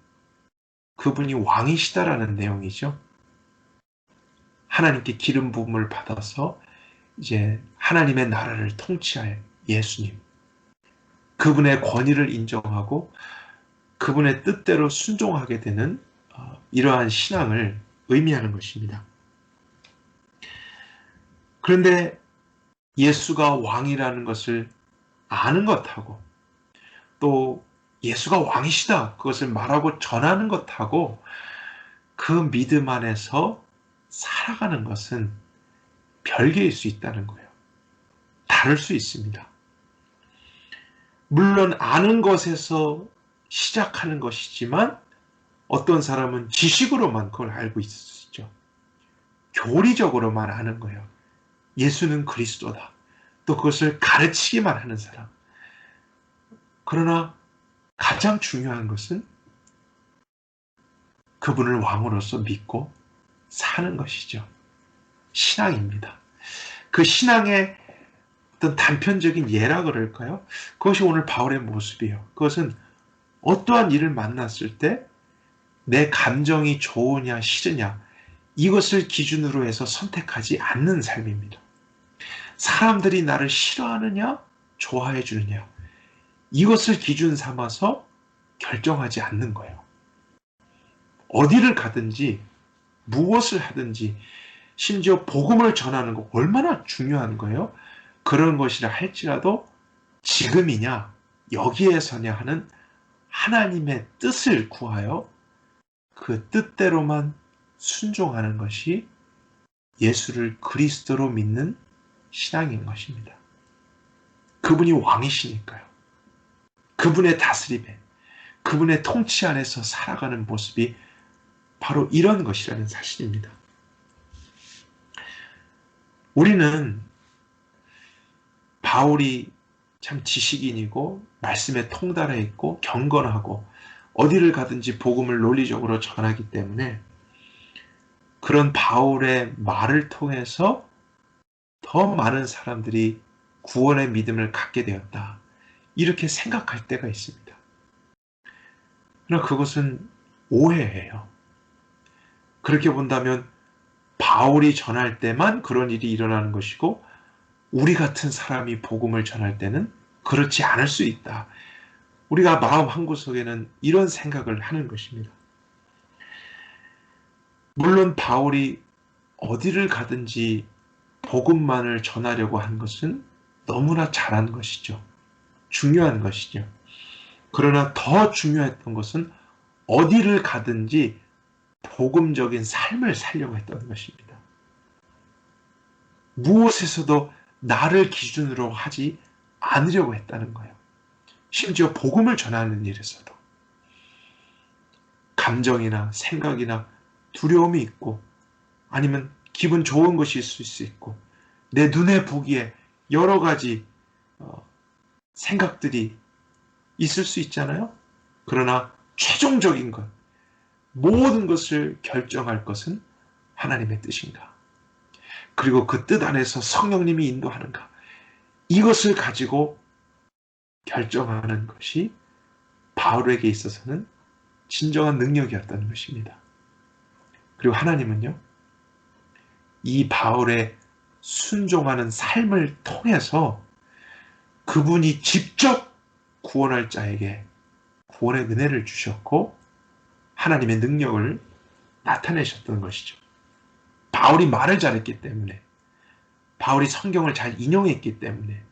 Speaker 1: 그분이 왕이시다라는 내용이죠. 하나님께 기름 부음을 받아서 이제 하나님의 나라를 통치할 예수님. 그분의 권위를 인정하고 그분의 뜻대로 순종하게 되는 이러한 신앙을 의미하는 것입니다. 그런데 예수가 왕이라는 것을 아는 것하고 또 예수가 왕이시다 그것을 말하고 전하는 것하고 그 믿음 안에서 살아가는 것은 별개일 수 있다는 거예요. 다를 수 있습니다. 물론 아는 것에서 시작하는 것이지만 어떤 사람은 지식으로만 그걸 알고 있을 수 있죠. 교리적으로만 아는 거예요. 예수는 그리스도다. 또 그것을 가르치기만 하는 사람. 그러나 가장 중요한 것은 그분을 왕으로서 믿고 사는 것이죠. 신앙입니다. 그 신앙의 어떤 단편적인 예라 그럴까요? 그것이 오늘 바울의 모습이에요. 그것은 어떠한 일을 만났을 때 내 감정이 좋으냐 싫으냐 이것을 기준으로 해서 선택하지 않는 삶입니다. 사람들이 나를 싫어하느냐 좋아해 주느냐 이것을 기준 삼아서 결정하지 않는 거예요. 어디를 가든지 무엇을 하든지 심지어 복음을 전하는 거 얼마나 중요한 거예요. 그런 것이라 할지라도 지금이냐 여기에서냐 하는 하나님의 뜻을 구하여 그 뜻대로만 순종하는 것이 예수를 그리스도로 믿는 신앙인 것입니다. 그분이 왕이시니까요. 그분의 다스림에, 그분의 통치 안에서 살아가는 모습이 바로 이런 것이라는 사실입니다. 우리는 바울이 참 지식인이고 말씀에 통달해 있고 경건하고 어디를 가든지 복음을 논리적으로 전하기 때문에 그런 바울의 말을 통해서 더 많은 사람들이 구원의 믿음을 갖게 되었다. 이렇게 생각할 때가 있습니다. 그러나 그것은 오해예요. 그렇게 본다면 바울이 전할 때만 그런 일이 일어나는 것이고 우리 같은 사람이 복음을 전할 때는 그렇지 않을 수 있다. 우리가 마음 한구석에는 이런 생각을 하는 것입니다. 물론 바울이 어디를 가든지 복음만을 전하려고 한 것은 너무나 잘한 것이죠. 중요한 것이죠. 그러나 더 중요했던 것은 어디를 가든지 복음적인 삶을 살려고 했던 것입니다. 무엇에서도 나를 기준으로 하지 않으려고 했다는 거예요. 심지어 복음을 전하는 일에서도 감정이나 생각이나 두려움이 있고 아니면 기분 좋은 것이 있을 수 있고 내 눈에 보기에 여러 가지 생각들이 있을 수 있잖아요. 그러나 최종적인 것, 모든 것을 결정할 것은 하나님의 뜻인가? 그리고 그 뜻 안에서 성령님이 인도하는가? 이것을 가지고 결정하는 것이 바울에게 있어서는 진정한 능력이었다는 것입니다. 그리고 하나님은요, 이 바울의 순종하는 삶을 통해서 그분이 직접 구원할 자에게 구원의 은혜를 주셨고 하나님의 능력을 나타내셨던 것이죠. 바울이 말을 잘했기 때문에, 바울이 성경을 잘 인용했기 때문에,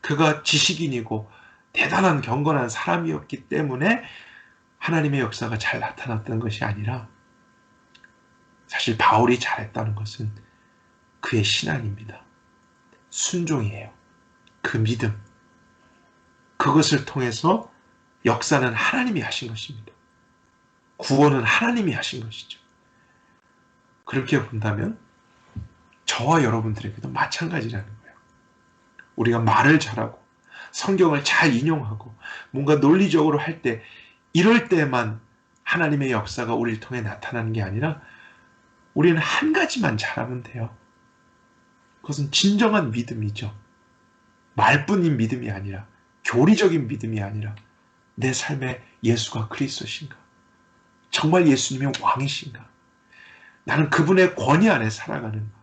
Speaker 1: 그가 지식인이고 대단한 경건한 사람이었기 때문에 하나님의 역사가 잘 나타났던 것이 아니라, 사실 바울이 잘했다는 것은 그의 신앙입니다. 순종이에요. 그 믿음. 그것을 통해서 역사는 하나님이 하신 것입니다. 구원은 하나님이 하신 것이죠. 그렇게 본다면 저와 여러분들에게도 마찬가지라는 거예요. 우리가 말을 잘하고 성경을 잘 인용하고 뭔가 논리적으로 할 때, 이럴 때만 하나님의 역사가 우리를 통해 나타나는 게 아니라 우리는 한 가지만 잘하면 돼요. 그것은 진정한 믿음이죠. 말뿐인 믿음이 아니라, 교리적인 믿음이 아니라 내 삶에 예수가 그리스도신가? 정말 예수님이 왕이신가? 나는 그분의 권위 안에 살아가는가?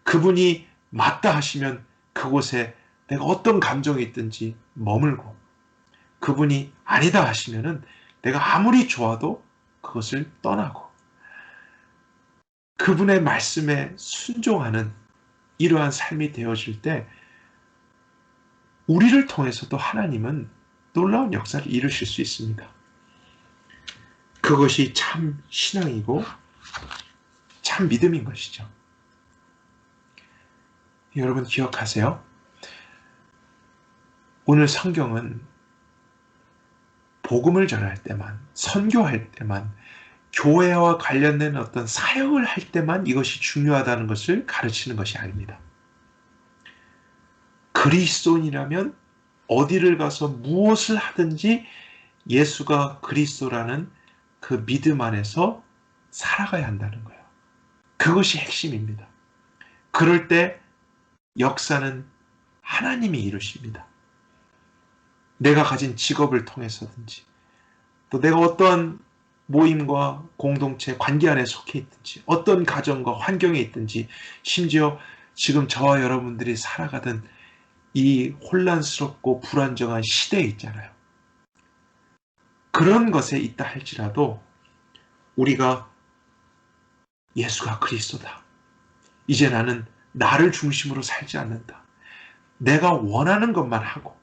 Speaker 1: 그분이 맞다 하시면 그곳에 내가 어떤 감정이 있든지 머물고, 그분이 아니다 하시면은 내가 아무리 좋아도 그것을 떠나고, 그분의 말씀에 순종하는 이러한 삶이 되어질 때 우리를 통해서도 하나님은 놀라운 역사를 이루실 수 있습니다. 그것이 참 신앙이고 참 믿음인 것이죠. 여러분 기억하세요? 오늘 성경은 복음을 전할 때만, 선교할 때만, 교회와 관련된 어떤 사역을 할 때만 이것이 중요하다는 것을 가르치는 것이 아닙니다. 그리스도인이라면 어디를 가서 무엇을 하든지 예수가 그리스도라는 그 믿음 안에서 살아가야 한다는 거예요. 그것이 핵심입니다. 그럴 때 역사는 하나님이 이루십니다. 내가 가진 직업을 통해서든지, 또 내가 어떠한 모임과 공동체, 관계 안에 속해 있든지, 어떤 가정과 환경에 있든지, 심지어 지금 저와 여러분들이 살아가던 이 혼란스럽고 불안정한 시대에 있잖아요. 그런 것에 있다 할지라도 우리가 예수가 그리스도다. 이제 나는 나를 중심으로 살지 않는다. 내가 원하는 것만 하고,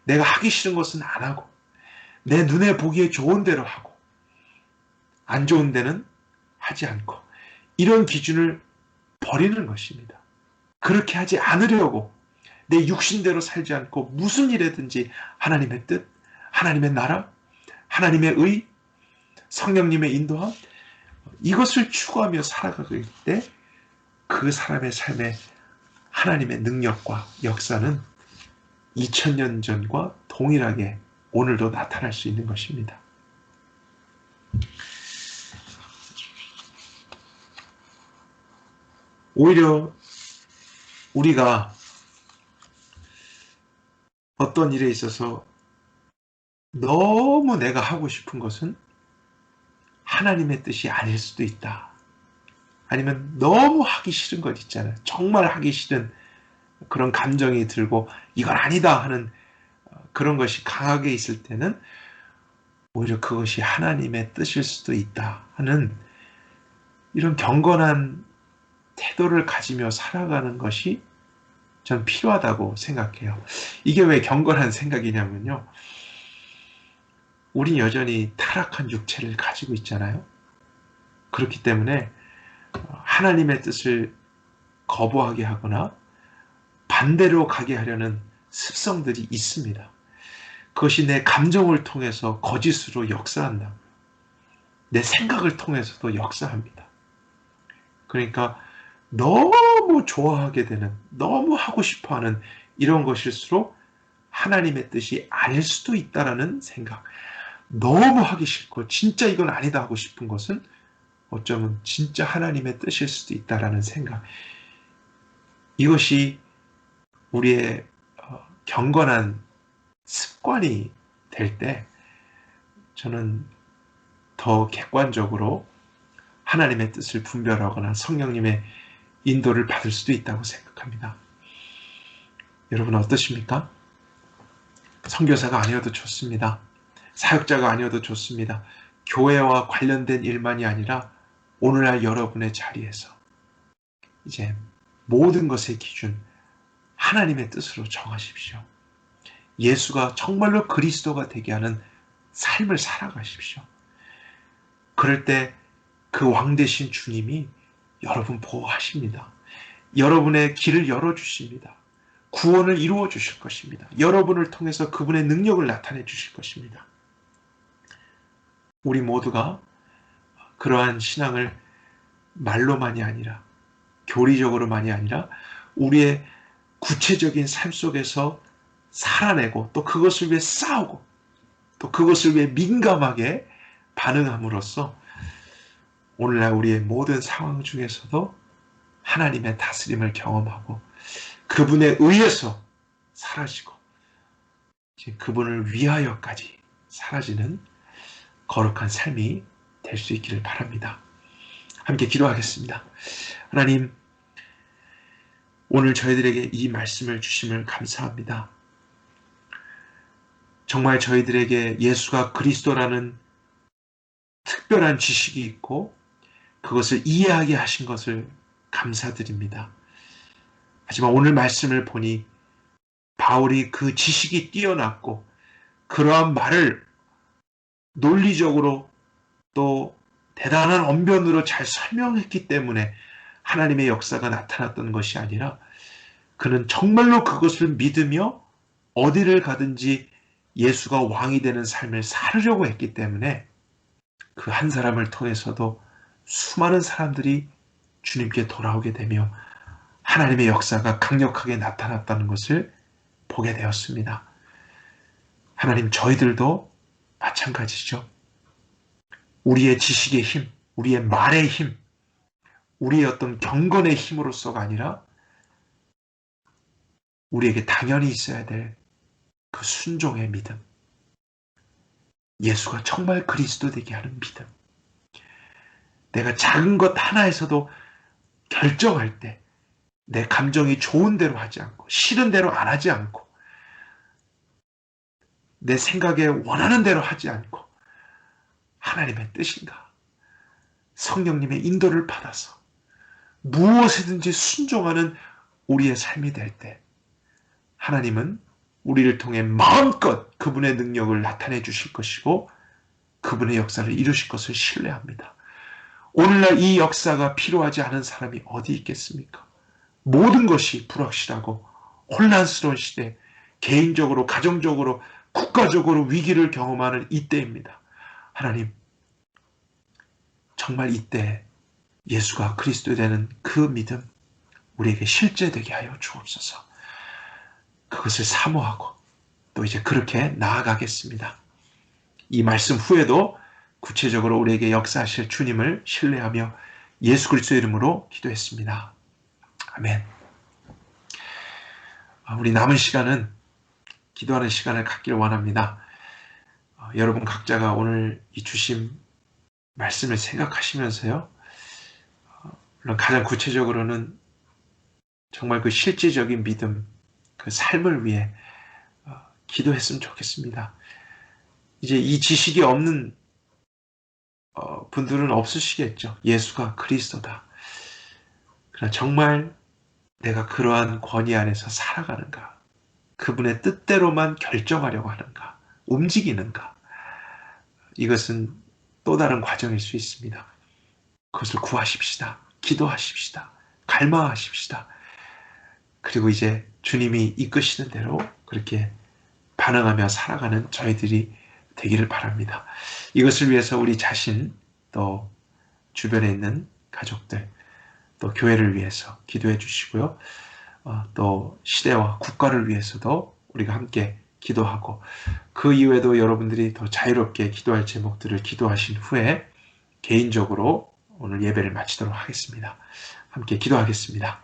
Speaker 1: 내가 하기 싫은 것은 안 하고, 내 눈에 보기에 좋은 대로 하고, 안 좋은 데는 하지 않고, 이런 기준을 버리는 것입니다. 그렇게 하지 않으려고 내 육신대로 살지 않고 무슨 일이든지 하나님의 뜻, 하나님의 나라, 하나님의 의, 성령님의 인도함, 이것을 추구하며 살아가길 때 그 사람의 삶에 하나님의 능력과 역사는 2000년 전과 동일하게 오늘도 나타날 수 있는 것입니다. 오히려 우리가 어떤 일에 있어서 너무 내가 하고 싶은 것은 하나님의 뜻이 아닐 수도 있다. 아니면 너무 하기 싫은 것 있잖아요. 정말 하기 싫은 그런 감정이 들고 이건 아니다 하는 그런 것이 강하게 있을 때는 오히려 그것이 하나님의 뜻일 수도 있다 하는 이런 경건한 태도를 가지며 살아가는 것이 전 필요하다고 생각해요. 이게 왜 경건한 생각이냐면요. 우린 여전히 타락한 육체를 가지고 있잖아요. 그렇기 때문에 하나님의 뜻을 거부하게 하거나 반대로 가게 하려는 습성들이 있습니다. 그것이 내 감정을 통해서 거짓으로 역사한다. 내 생각을 통해서도 역사합니다. 그러니까 너무 좋아하게 되는, 너무 하고 싶어하는 이런 것일수록 하나님의 뜻이 아닐 수도 있다라는 생각. 너무 하기 싫고 진짜 이건 아니다 하고 싶은 것은 어쩌면 진짜 하나님의 뜻일 수도 있다라는 생각. 이것이 우리의 경건한 습관이 될 때 저는 더 객관적으로 하나님의 뜻을 분별하거나 성령님의 인도를 받을 수도 있다고 생각합니다. 여러분 어떠십니까? 선교사가 아니어도 좋습니다. 사역자가 아니어도 좋습니다. 교회와 관련된 일만이 아니라 오늘날 여러분의 자리에서 이제 모든 것의 기준 하나님의 뜻으로 정하십시오. 예수가 정말로 그리스도가 되게 하는 삶을 살아가십시오. 그럴 때 그 왕 되신 주님이 여러분 보호하십니다. 여러분의 길을 열어주십니다. 구원을 이루어 주실 것입니다. 여러분을 통해서 그분의 능력을 나타내 주실 것입니다. 우리 모두가 그러한 신앙을 말로만이 아니라 교리적으로만이 아니라 우리의 구체적인 삶 속에서 살아내고 또 그것을 위해 싸우고 또 그것을 위해 민감하게 반응함으로써 오늘날 우리의 모든 상황 중에서도 하나님의 다스림을 경험하고 그분에 의해서 사라지고 그분을 위하여까지 사라지는 거룩한 삶이 될 수 있기를 바랍니다. 함께 기도하겠습니다. 하나님, 오늘 저희들에게 이 말씀을 주심을 감사합니다. 정말 저희들에게 예수가 그리스도라는 특별한 지식이 있고 그것을 이해하게 하신 것을 감사드립니다. 하지만 오늘 말씀을 보니 바울이 그 지식이 뛰어났고 그러한 말을 논리적으로 또 대단한 언변으로 잘 설명했기 때문에 하나님의 역사가 나타났던 것이 아니라 그는 정말로 그것을 믿으며 어디를 가든지 예수가 왕이 되는 삶을 살으려고 했기 때문에 그 한 사람을 통해서도 수많은 사람들이 주님께 돌아오게 되며 하나님의 역사가 강력하게 나타났다는 것을 보게 되었습니다. 하나님, 저희들도 마찬가지죠. 우리의 지식의 힘, 우리의 말의 힘, 우리의 어떤 경건의 힘으로서가 아니라 우리에게 당연히 있어야 될 그 순종의 믿음, 예수가 정말 그리스도 되게 하는 믿음, 내가 작은 것 하나에서도 결정할 때 내 감정이 좋은 대로 하지 않고 싫은 대로 안 하지 않고 내 생각에 원하는 대로 하지 않고 하나님의 뜻인가, 성령님의 인도를 받아서 무엇이든지 순종하는 우리의 삶이 될 때 하나님은 우리를 통해 마음껏 그분의 능력을 나타내 주실 것이고 그분의 역사를 이루실 것을 신뢰합니다. 오늘날 이 역사가 필요하지 않은 사람이 어디 있겠습니까? 모든 것이 불확실하고 혼란스러운 시대, 개인적으로, 가정적으로, 국가적으로 위기를 경험하는 이때입니다. 하나님, 정말 이때 예수가 그리스도 되는 그 믿음 우리에게 실제되게 하여 주옵소서. 그것을 사모하고 또 이제 그렇게 나아가겠습니다. 이 말씀 후에도 구체적으로 우리에게 역사하실 주님을 신뢰하며 예수 그리스도의 이름으로 기도했습니다. 아멘. 우리 남은 시간은 기도하는 시간을 갖기를 원합니다. 여러분 각자가 오늘 이 주심 말씀을 생각하시면서요. 물론 가장 구체적으로는 정말 그 실제적인 믿음, 그 삶을 위해 기도했으면 좋겠습니다. 이제 이 지식이 없는 분들은 없으시겠죠. 예수가 그리스도다. 그러나 정말 내가 그러한 권위 안에서 살아가는가? 그분의 뜻대로만 결정하려고 하는가? 움직이는가? 이것은 또 다른 과정일 수 있습니다. 그것을 구하십시다. 기도하십시다. 갈망하십시다. 그리고 이제 주님이 이끄시는 대로 그렇게 반응하며 살아가는 저희들이 되기를 바랍니다. 이것을 위해서 우리 자신, 또 주변에 있는 가족들, 또 교회를 위해서 기도해 주시고요. 또 시대와 국가를 위해서도 우리가 함께 기도하고 그 이후에도 여러분들이 더 자유롭게 기도할 제목들을 기도하신 후에 개인적으로 오늘 예배를 마치도록 하겠습니다. 함께 기도하겠습니다.